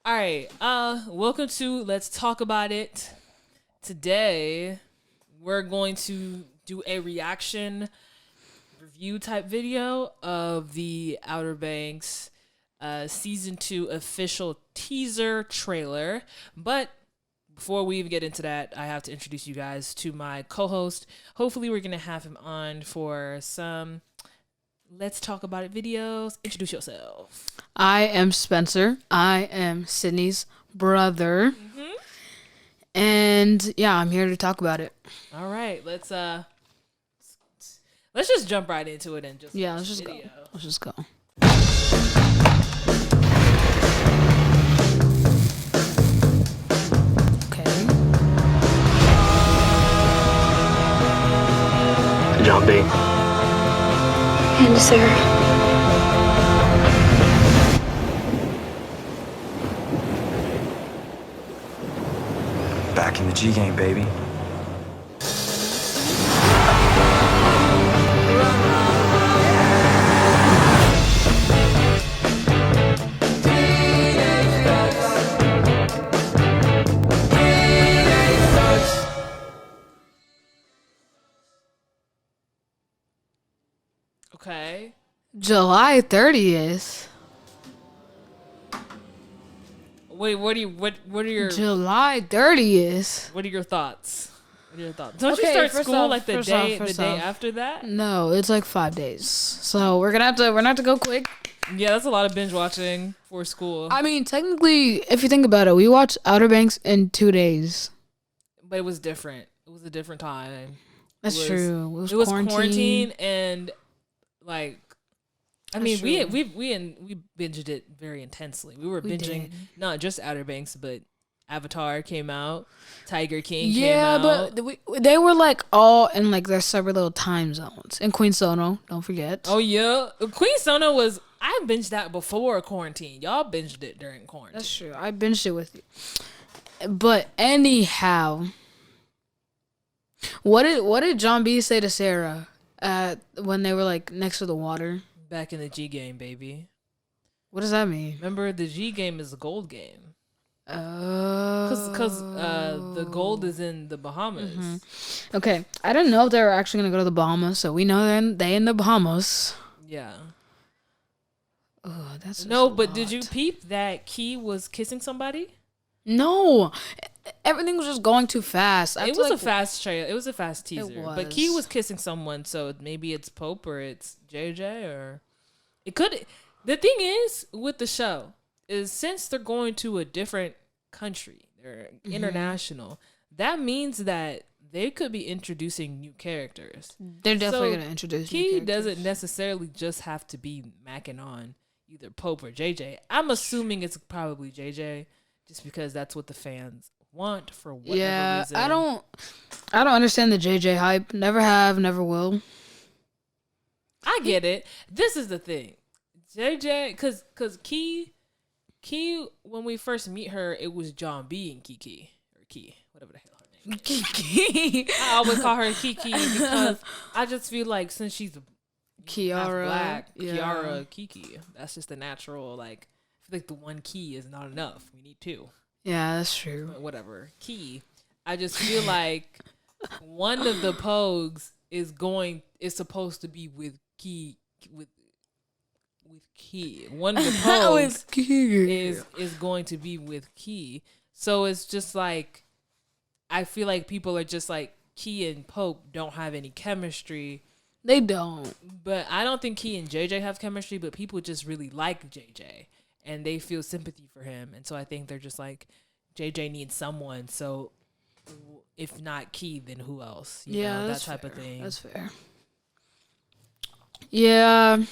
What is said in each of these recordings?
All right. Welcome to Let's Talk About It. Today, we're going to do a reaction review type video of the Outer Banks season 2 official teaser trailer. But before we even get into that, I have to introduce you guys to my co-host. Hopefully, we're gonna have him on for some Let's Talk About It videos. Introduce yourself. I am Spencer. I am Sydney's brother. Mm-hmm. And yeah, I'm here to talk about it. All right, let's just jump right into it and just Let's just go. Let's just go. Okay. John B. And Sarah. Back in the G game, baby. Okay. July 30th. Wait, what are your July 30th. what are your thoughts? What are your thoughts? Don't you Okay, start first school off, like the first day off, after that? No, it's like 5 days. So we're gonna have to go quick. Yeah, that's a lot of binge watching for school. I mean, technically, if you think about it, we watched Outer Banks in 2 days. But it was different. It was a different time. That's true. It was quarantine and like I mean, true. we binged it very intensely. We were binging did. not just Outer Banks, but Avatar came out, Tiger King came Yeah, out. but they were like all in like their separate little time zones. And Queen Sono, don't forget. Oh yeah, Queen Sono was. I binged that before quarantine. Y'all binged it during quarantine. That's true. I binged it with you. But anyhow, what did John B say to Sarah when they were like next to the water? Back in the G game, baby. What does that mean? Remember, the G game is the gold game. Oh. Because the gold is in the Bahamas. Mm-hmm. Okay, I didn't know if they were actually gonna go to the Bahamas, so we know they in the Bahamas. Yeah. Oh, that's No, but did you peep that Key was kissing somebody? No, everything was just going too fast. It was a fast trailer. It was a fast teaser. was. But Key was kissing someone, so maybe it's Pope or it's JJ or it could. The thing is with the show is since they're going to a different country, they're international. That means that they could be introducing new characters. They're definitely gonna introduce. Key doesn't necessarily just have to be macking on either Pope or JJ. I'm assuming it's probably JJ. Just because that's what the fans want for whatever reason. I don't understand the JJ hype. Never have, never will. I get it. This is the thing. JJ, cause Key, when we first meet her, it was John B and Kiki. Or Key, whatever the hell her name is. Kiki. I always call her Kiki because I just feel like since she's half Kiara. black, Yeah. Kiara, Kiki. That's just the natural, like, I feel like the one key is not enough. We need two. Yeah, that's true. But whatever. Key. I just feel like one of the Pogues is supposed to be with Key with Key. One of the Pogues is going to be with Key. So it's just like I feel like people are just like Key and Pope don't have any chemistry. They don't. But I don't think Key and JJ have chemistry, but people just really like JJ. And they feel sympathy for him. And so I think they're just like, JJ needs someone. So if not Key, then who else? You know, that type of thing. That's fair. Yeah.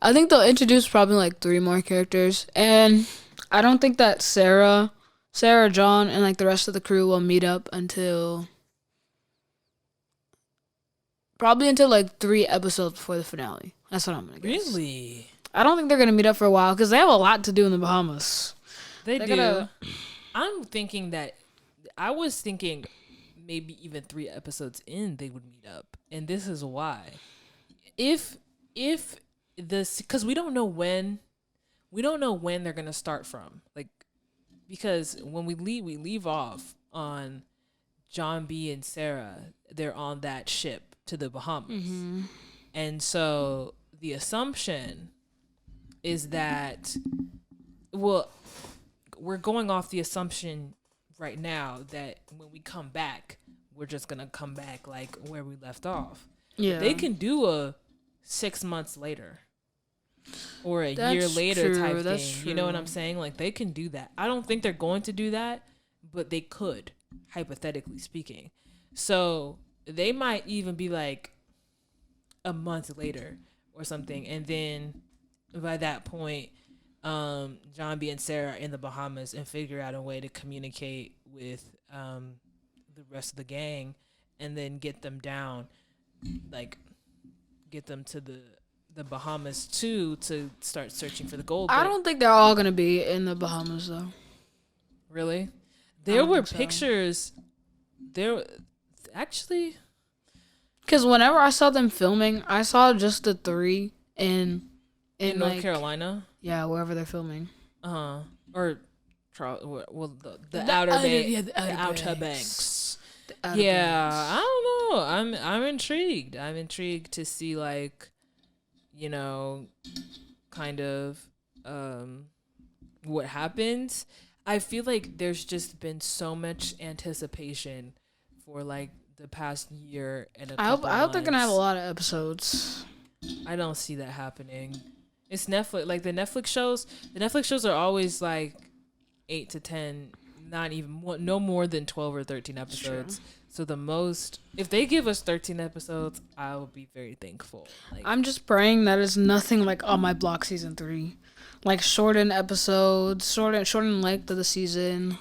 I think they'll introduce probably like 3 more characters. And I don't think that Sarah, John, and like the rest of the crew will meet up until like 3 episodes before the finale. That's what I'm going to guess. Really? I don't think they're gonna meet up for a while because they have a lot to do in the Bahamas. They They're do. gonna- I'm thinking that I was thinking maybe even 3 episodes in they would meet up, and this is why. If this, because we don't know when they're gonna start from. Like because when we leave off on John B and Sarah. They're on that ship to the Bahamas, and so the assumption is that, well, we're going off the assumption right now that when we come back, we're just gonna come back like where we left off. Yeah, They can do a 6 months later or a That's year later true, type that's thing. You know what true. I'm saying? Like, they can do that. I don't think they're going to do that, but they could, hypothetically speaking. So they might even be like a month later or something, and then by that point, John B and Sarah are in the Bahamas and figure out a way to communicate with the rest of the gang, and then get them down, like get them to the Bahamas too, to start searching for the gold. I But don't think they're all gonna be in the Bahamas though. really, there don't were think so. pictures. There, actually, Because whenever I saw them filming, I saw just the three in in North like, Carolina, wherever they're filming. or Charles, well, the The Outer Outer- Banks, yeah, the the Outer Outer Banks. Banks. The Outer Yeah, Banks. I don't know. I'm intrigued. I'm intrigued to see, like, kind of what happens. I feel like there's just been so much anticipation for like the past year and a I hope couple they're gonna have a months. lot of episodes. I don't see that happening. It's Netflix. Like the Netflix shows. The Netflix shows are always like 8 to 10, not even no more than 12 or 13 episodes. So the most, if they give us 13 episodes, I will be very thankful. Like, I'm just praying that it's nothing like On My Block season 3, like shortened episodes, shortened length of the season.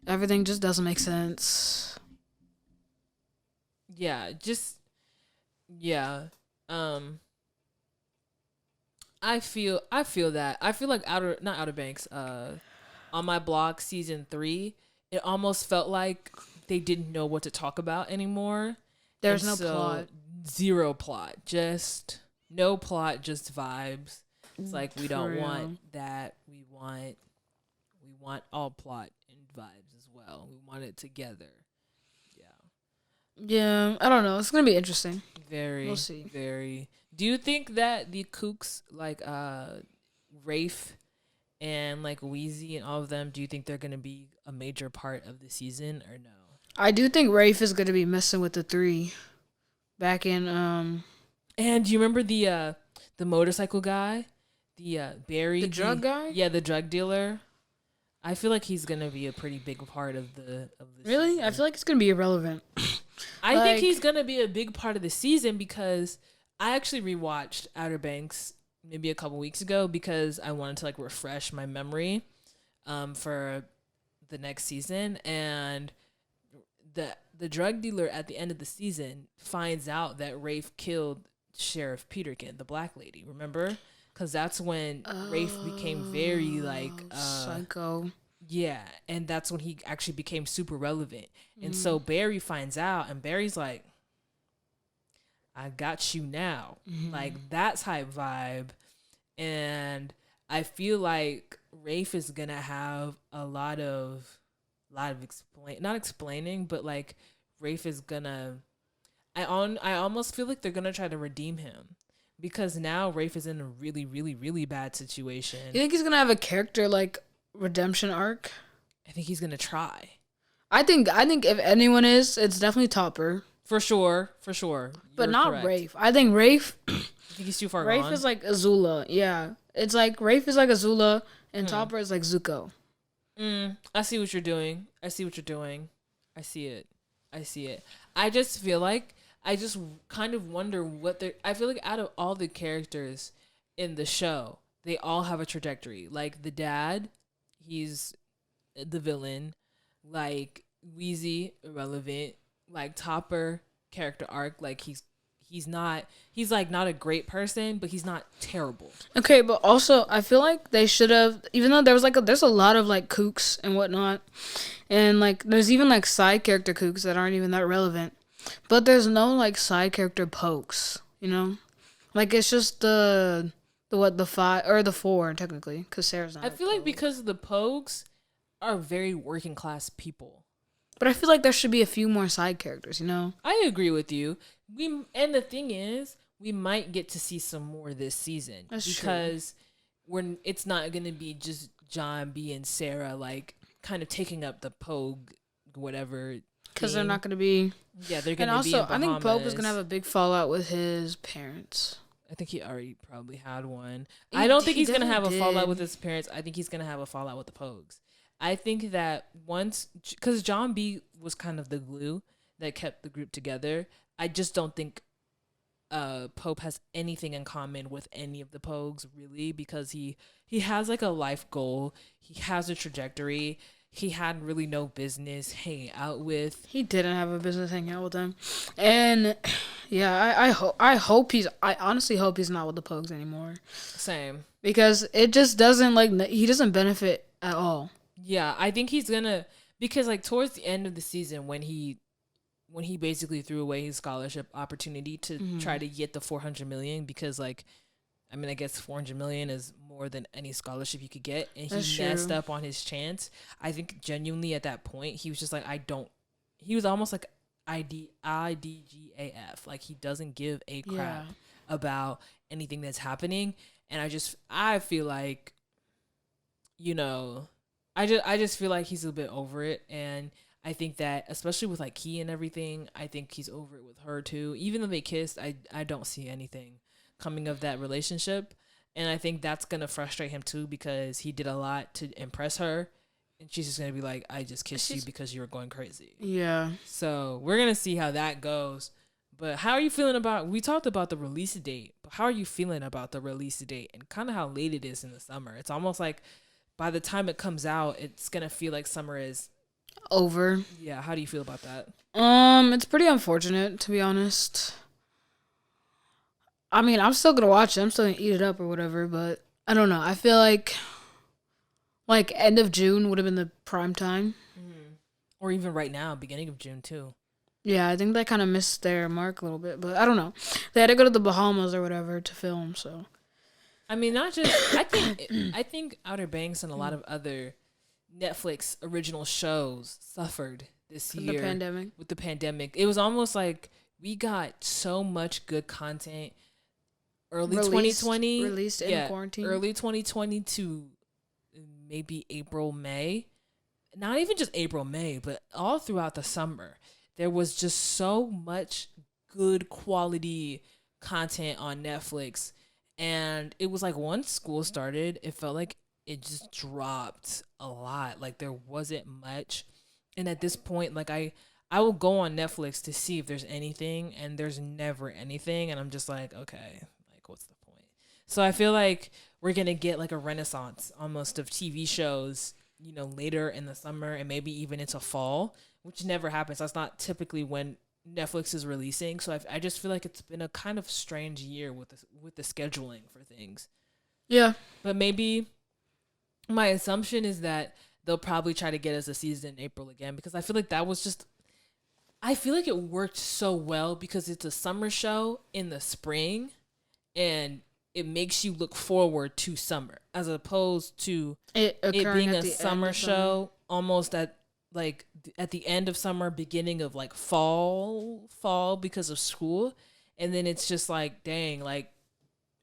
Everything just doesn't make sense. yeah, just yeah. I feel that. I feel like not Outer Banks, On My Block season 3, it almost felt like they didn't know what to talk about anymore. There's And no so, plot. Zero plot. Just no plot, just vibes. It's like we For don't real. want that. We want all plot and vibes as well. We want it together. Yeah. Yeah, I don't know. It's gonna be interesting. Very, We'll see. very. Do you think that the kooks, like Rafe and like Wheezy and all of them, do you think they're gonna be a major part of the season or no? I do think Rafe is gonna be messing with the 3 back in And do you remember the motorcycle guy, the Barry, The drug guy? Yeah, the drug dealer. I feel like he's gonna be a pretty big part of the Really? season. I feel like it's gonna be irrelevant. I Like- think he's gonna be a big part of the season because I actually rewatched Outer Banks maybe a couple weeks ago because I wanted to like refresh my memory for the next season, and the drug dealer at the end of the season finds out that Rafe killed Sheriff Peterkin, the black lady. Remember? Because that's when Rafe became very like Psycho. yeah, and that's when he actually became super relevant. And so Barry finds out, and Barry's like, I got you now. Like, that type vibe. And I feel like Rafe is going to have a lot of not explaining, but like, Rafe is going to, I almost feel like they're going to try to redeem him. Because now Rafe is in a really, really, really bad situation. You think he's gonna have a character like redemption arc? I think he's going to try. I think if anyone is, it's definitely Topper, For sure. but You're not correct. Rafe. I think Rafe You think he's too far Rafe gone? is like Azula. Yeah, it's like Rafe is like Azula, and Topper is like Zuko. I see what you're doing. I see it. I just feel like I just kind of wonder what they're. I feel like out of all the characters in the show, they all have a trajectory. Like the dad, he's the villain. Like Wheezy, irrelevant. Like Topper, character arc. Like he's like not a great person, but he's not terrible. Okay, but also I feel like they should have, even though there was there's a lot of like kooks and whatnot, and like there's even like side character kooks that aren't even that relevant, but there's no like side character pokes, you know, like it's just the 5 or the 4 technically, because Sarah's not. I feel like because of the Pogues, are very working class people. But I feel like there should be a few more side characters, you know? I agree with you. And the thing is, we might get to see some more this season. That's true. Because it's not going to be just John B and Sarah like kind of taking up the Pogue whatever. Because they're not going to be. Yeah, they're going And to be in also, I think Pogue is Bahamas. going to have a big fallout with his parents. I think he already probably had one. He- I don't think he he's going to have a definitely fallout did. with his parents. I think he's going to have a fallout with the Pogues. I think that once, because John B was kind of the glue that kept the group together. I just don't think Pope has anything in common with any of the Pogues really, because he has like a life goal. He has a trajectory. He had really no business hanging out with. He didn't have a business hanging out with them. And yeah, I honestly hope he's not with the Pogues anymore. Same. Because it just doesn't, like, he doesn't benefit at all. Yeah, I think he's gonna, because like towards the end of the season when he basically threw away his scholarship opportunity to try to get the 400 million, because like, I mean, I guess 400 million is more than any scholarship you could get, and That's he true. messed up on his chance. I think genuinely at that point he was just like, he was almost like IDGAF, like he doesn't give a crap Yeah. about anything that's happening. And I feel like, you know, I just feel like he's a bit over it. And I think that especially with like Key and everything, I think he's over it with her too. Even though they kissed, I don't see anything coming of that relationship. And I think that's gonna frustrate him too, because he did a lot to impress her, and she's just gonna be like, I just kissed you because you were going crazy. Yeah. So we're gonna see how that goes. But how are you feeling about? We talked about the release date, but how are you feeling about the release date and kind of how late it is in the summer? It's almost like by the time it comes out, it's gonna feel like summer is. Over. Yeah, how do you feel about that? It's pretty unfortunate, to be honest. I mean, I'm still gonna watch it. I'm still gonna eat it up or whatever, but I don't know. I feel like end of June would have been the prime time. Or even right now, beginning of June too. Yeah, I think they kind of missed their mark a little bit, but I don't know. They had to go to the Bahamas or whatever to film, so. I mean, not just. I think Outer Banks and a lot of other Netflix original shows suffered this With year the pandemic. With the pandemic, it was almost like we got so much good content early 2020, Released in quarantine. early 2020 to maybe April, May. Not even just April, May, but all throughout the summer. There was just so much good quality content on Netflix. And it was like once school started, it felt like it just dropped a lot. Like there wasn't much. And at this point, like I will go on Netflix to see if there's anything, and there's never anything. And I'm just like, okay, like what's the point? So I feel like we're going to get like a renaissance almost of TV shows, you know, later in the summer and maybe even into fall, which never happens. That's not typically when Netflix is releasing. So I just feel like it's been a kind of strange year with the scheduling for things. Yeah. But maybe my assumption is that they'll probably try to get us a season in April again, because I feel like that was just, I feel like it worked so well because it's a summer show in the spring and it makes you look forward to summer as opposed to It it occurring being at a the end summer of show almost at the end of summer, beginning of like fall because of school. And then it's just like, dang, like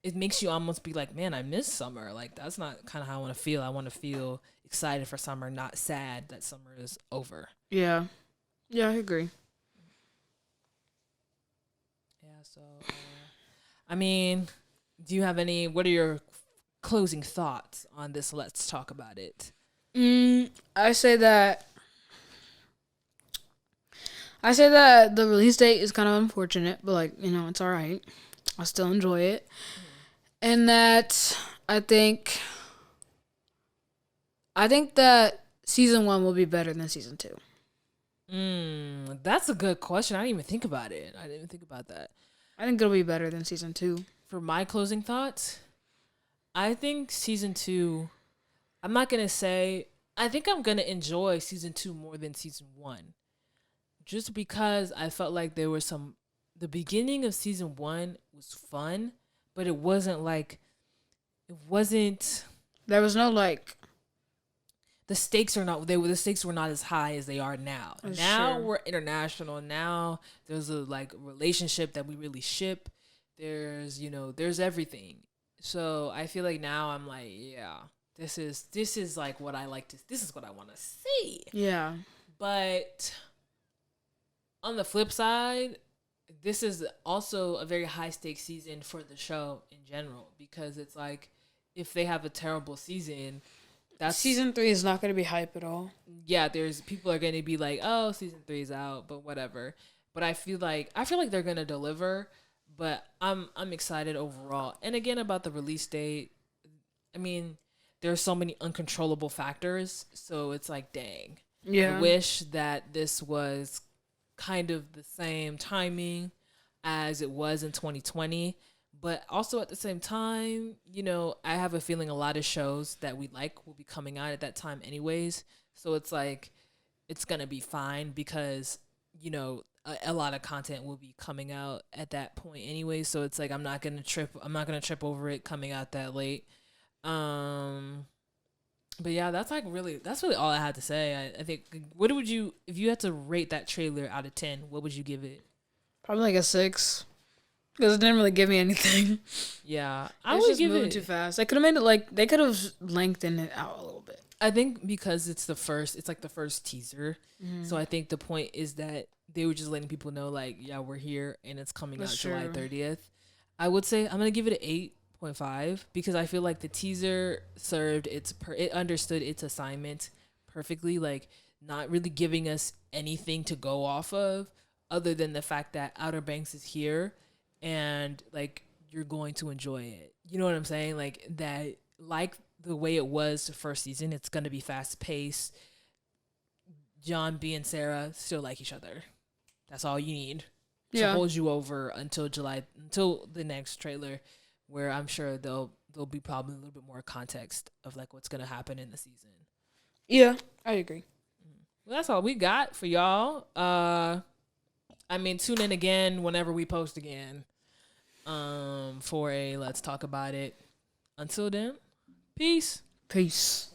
it makes you almost be like, man, I miss summer. Like that's not kind of how I want to feel. I want to feel excited for summer, not sad that summer is over. Yeah. Yeah, I agree. Yeah. So, I mean, what are your closing thoughts on this? Let's talk about it. I say that the release date is kind of unfortunate, but like, you know, it's all right. I still enjoy it. And that I think that season 1 will be better than season 2. That's a good question. I didn't even think about it. I didn't even think about that. I think it'll be better than season 2. For my closing thoughts, I think season 2, I'm not going to say, I think I'm going to enjoy season 2 more than season 1. Just because I felt like there was the beginning of season 1 was fun, but it wasn't. There was no like. the stakes are not the stakes were not as high as they are now. Now Sure. we're international. Now there's a like relationship that we really ship. There's there's everything. So I feel like now I'm like, yeah, this is like what I like to. This is what I want to see. Yeah. But on the flip side, this is also a very high stakes season for the show in general, because it's like if they have a terrible season, that's Season 3 is not going to be hype at all. yeah, there's people are going to be like, "Oh, season 3 is out," but whatever. But I feel like they're going to deliver, but I'm excited overall. And again, about the release date, I mean, there's so many uncontrollable factors, so it's like, dang. Yeah. I wish that this was kind of the same timing as it was in 2020. But also at the same time, I have a feeling a lot of shows that we like will be coming out at that time anyways. So it's like, it's going to be fine because, a lot of content will be coming out at that point anyway. So it's like, I'm not going to trip over it coming out that late. But yeah, that's really all I had to say. I think, what would you, if you had to rate that trailer out of 10, what would you give it? Probably like a 6. Because it didn't really give me anything. Yeah, I would give it too fast. They could have made it like they could have lengthened it out a little bit. I think because it's like the first teaser. Mm-hmm. So I think the point is that they were just letting people know, like, yeah, we're here and it's coming out July 30th. I would say I'm gonna give it an 8.5 because I feel like the teaser served it understood its assignment perfectly, like not really giving us anything to go off of other than the fact that Outer Banks is here and like you're going to enjoy it. You know what I'm saying? Like that, like the way it was the first season, it's gonna be fast paced. John B and Sarah still like each other. That's all you need to hold you over until the next trailer, where I'm sure there'll be probably a little bit more context of like what's gonna happen in the season. Yeah, I agree. Well, that's all we got for y'all. I mean, tune in again whenever we post again. For a Let's Talk About It. Until then, peace. Peace.